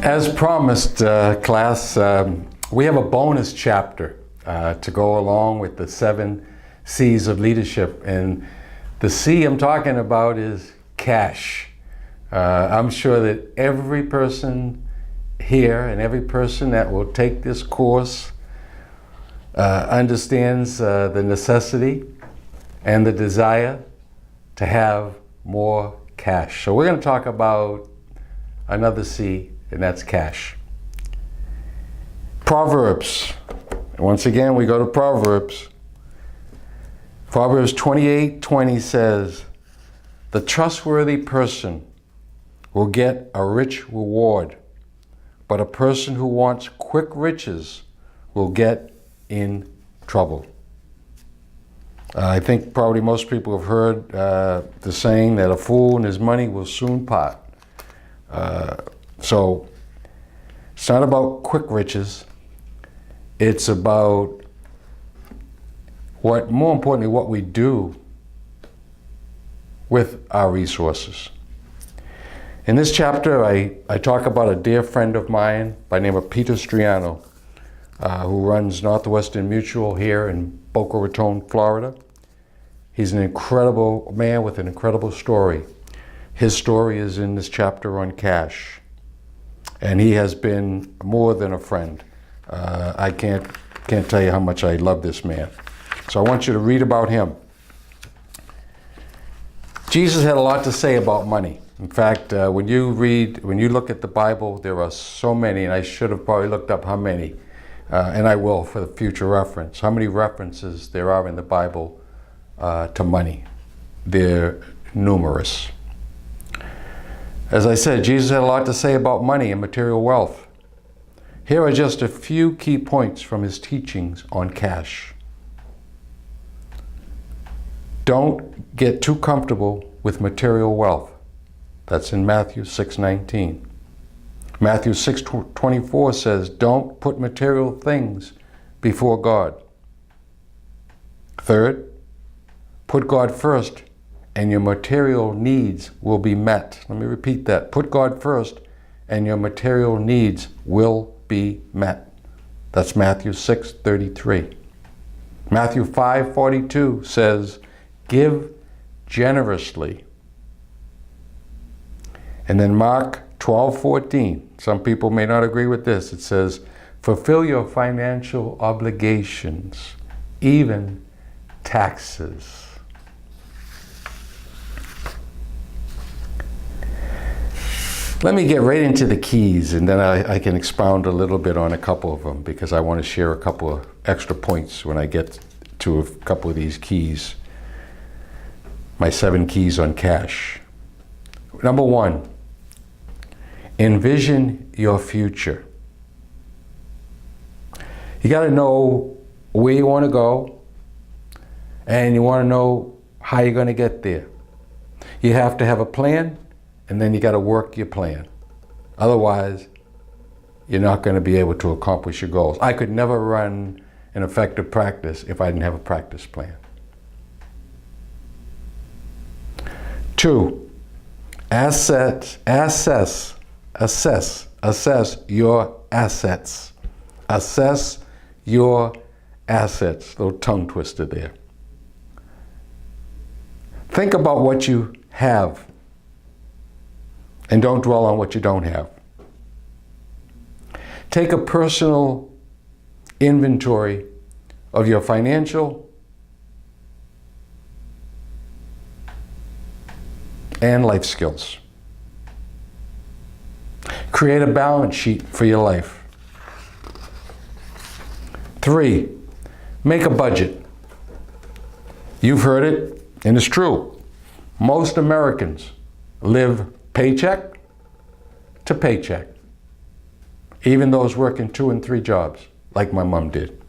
As promised, class, we have a bonus chapter to go along with the 7 C's of leadership. And the C I'm talking about is cash. I'm sure that every person here and every person that will take this course understands the necessity and the desire to have more cash. So we're going to talk about another C, and that's cash. Proverbs. Once again, we go to Proverbs. Proverbs 28:20 says, "The trustworthy person will get a rich reward, but a person who wants quick riches will get in trouble." I think probably most people have heard the saying that a fool and his money will soon part. So it's not about quick riches. It's about more importantly, what we do with our resources. In this chapter, I talk about a dear friend of mine by the name of Peter Striano, who runs Northwestern Mutual here in Boca Raton, Florida. He's an incredible man with an incredible story. His story is in this chapter on cash. And he has been more than a friend. I can't tell you how much I love this man. So I want you to read about him. Jesus had a lot to say about money. In fact, when you look at the Bible, there are so many, and I should have probably looked up how many, and I will for the future reference, how many references there are in the Bible to money. They're numerous. As I said, Jesus had a lot to say about money and material wealth. Here are just a few key points from his teachings on cash. Don't get too comfortable with material wealth. That's in Matthew 6:19. Matthew 6:24 says, "Don't put material things before God." Third, put God first and your material needs will be met. Let me repeat that. Put God first and your material needs will be met. That's Matthew 6:33. Matthew 5:42 says, "Give generously." And then Mark 12:14, some people may not agree with this. It says, "Fulfill your financial obligations, even taxes." Let me get right into the keys, and then I can expound a little bit on a couple of them, because I want to share a couple of extra points when I get to a couple of these keys. My 7 keys on cash. Number 1, envision your future. You got to know where you want to go, and you want to know how you're going to get there. You have to have a plan, and then you got to work your plan. Otherwise, you're not going to be able to accomplish your goals. I could never run an effective practice if I didn't have a practice plan. 2, assess your assets. Assess your assets. Little tongue twister there. Think about what you have, and don't dwell on what you don't have. Take a personal inventory of your financial and life skills. Create a balance sheet for your life. 3, make a budget. You've heard it, and it's true. Most Americans live paycheck to paycheck. Even those working 2 and 3 jobs, like my mom did.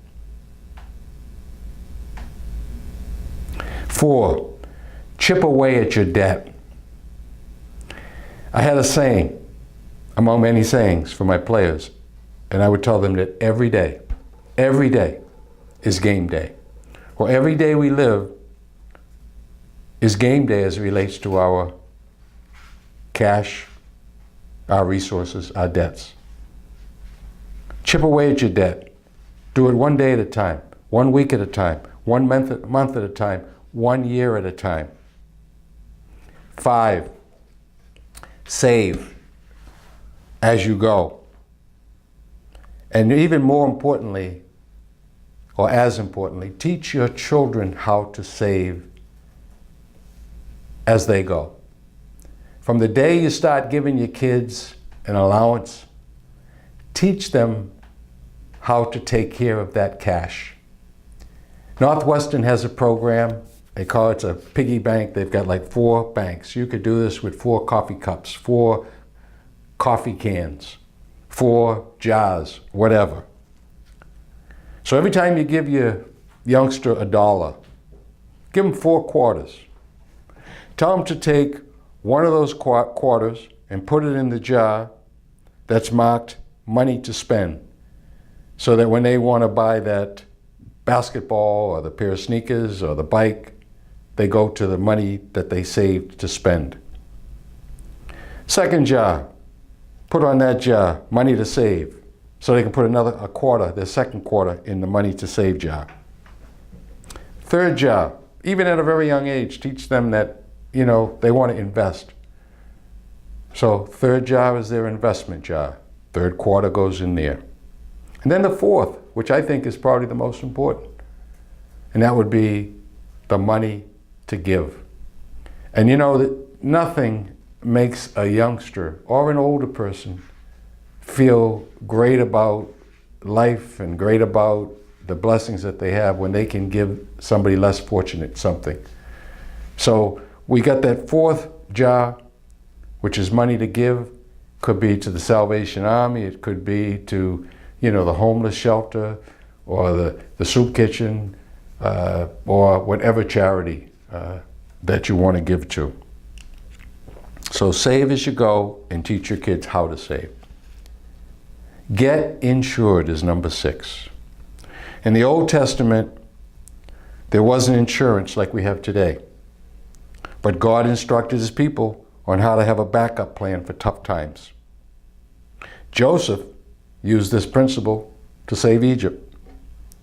4, chip away at your debt. I had a saying, among many sayings for my players, and I would tell them that every day is game day. Well, every day we live is game day as it relates to our cash, our resources, our debts. Chip away at your debt. Do it one day at a time, 1 week at a time, 1 month at a time, 1 year at a time. 5, save as you go. And even more importantly, or as importantly, teach your children how to save as they go. From the day you start giving your kids an allowance, teach them how to take care of that cash. Northwestern has a program. They call it a piggy bank. They've got like 4 banks. You could do this with 4 coffee cups, 4 coffee cans, 4 jars, whatever. So every time you give your youngster $1, give them 4 quarters. Tell them to take one of those quarters and put it in the jar that's marked money to spend, so that when they want to buy that basketball or the pair of sneakers or the bike, they go to the money that they saved to spend. Second jar, put on that jar money to save, so they can put a quarter, their second quarter, in the money to save jar. Third jar, even at a very young age, teach them that, they want to invest. So third jar is their investment jar. Third quarter goes in there. And then the fourth, which I think is probably the most important, and that would be the money to give. And that nothing makes a youngster or an older person feel great about life and great about the blessings that they have when they can give somebody less fortunate something. So we got that fourth jar, which is money to give. Could be to the Salvation Army, it could be to the homeless shelter, or the soup kitchen, or whatever charity that you want to give to. So save as you go and teach your kids how to save. Get insured is number 6. In the Old Testament, there wasn't insurance like we have today. But God instructed his people on how to have a backup plan for tough times. Joseph used this principle to save Egypt.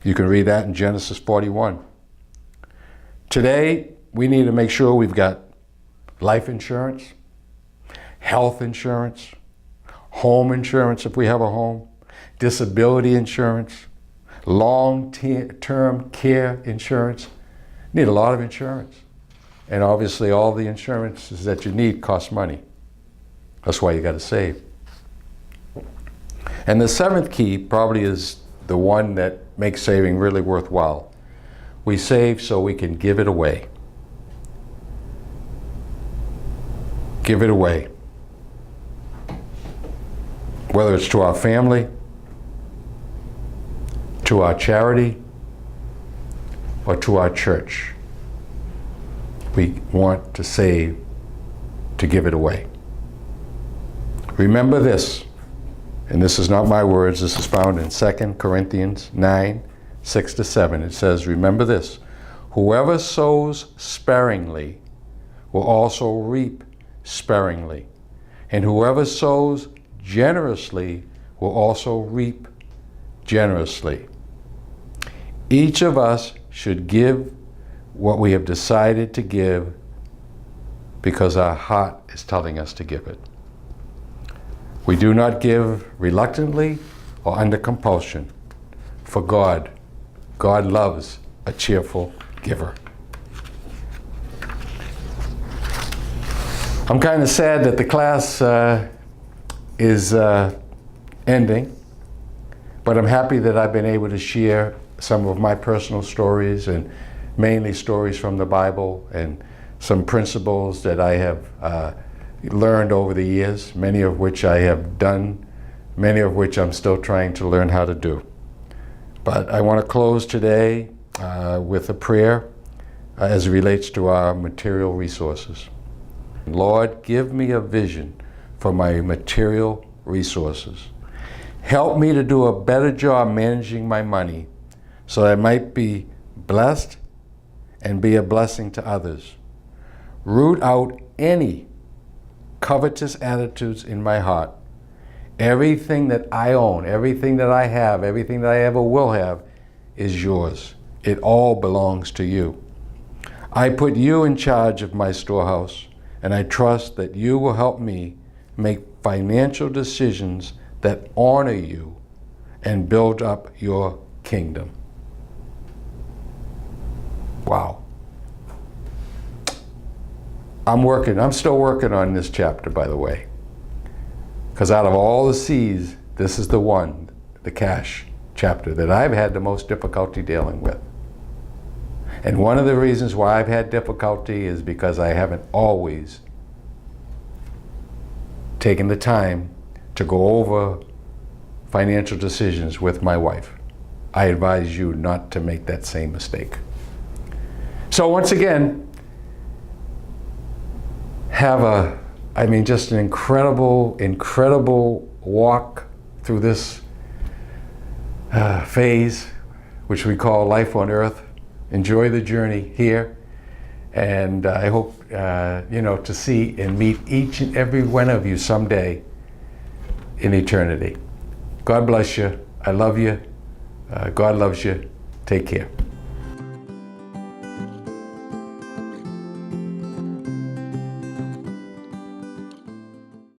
You can read that in Genesis 41. Today, we need to make sure we've got life insurance, health insurance, home insurance if we have a home, disability insurance, long-term care insurance. You need a lot of insurance. And obviously all the insurances that you need cost money. That's why you got to save. And the 7th key probably is the one that makes saving really worthwhile. We save so we can give it away. Give it away. Whether it's to our family, to our charity, or to our church. We want to save to give it away. Remember this, and this is not my words, this is found in 2 Corinthians 9, 6-7. It says, remember this, whoever sows sparingly will also reap sparingly, and whoever sows generously will also reap generously. Each of us should give what we have decided to give because our heart is telling us to give it. We do not give reluctantly or under compulsion, for God loves a cheerful giver. I'm kind of sad that the class is ending, but I'm happy that I've been able to share some of my personal stories, and mainly stories from the Bible, and some principles that I have learned over the years, many of which I have done, many of which I'm still trying to learn how to do. But I want to close today with a prayer as it relates to our material resources. Lord, give me a vision for my material resources. Help me to do a better job managing my money so that I might be blessed and be a blessing to others. root out any covetous attitudes in my heart. Everything that I own, everything that I have, everything that I ever will have is yours. It all belongs to you. I put you in charge of my storehouse, and I trust that you will help me make financial decisions that honor you and build up your kingdom. Wow. I'm still working on this chapter, by the way. Because out of all the C's, this is the one, the cash chapter, that I've had the most difficulty dealing with. And one of the reasons why I've had difficulty is because I haven't always taken the time to go over financial decisions with my wife. I advise you not to make that same mistake. So once again, have just an incredible walk through this phase, which we call life on earth. Enjoy the journey here, and I hope to see and meet each and every one of you someday in eternity. God bless you. I love you. God loves you. Take care.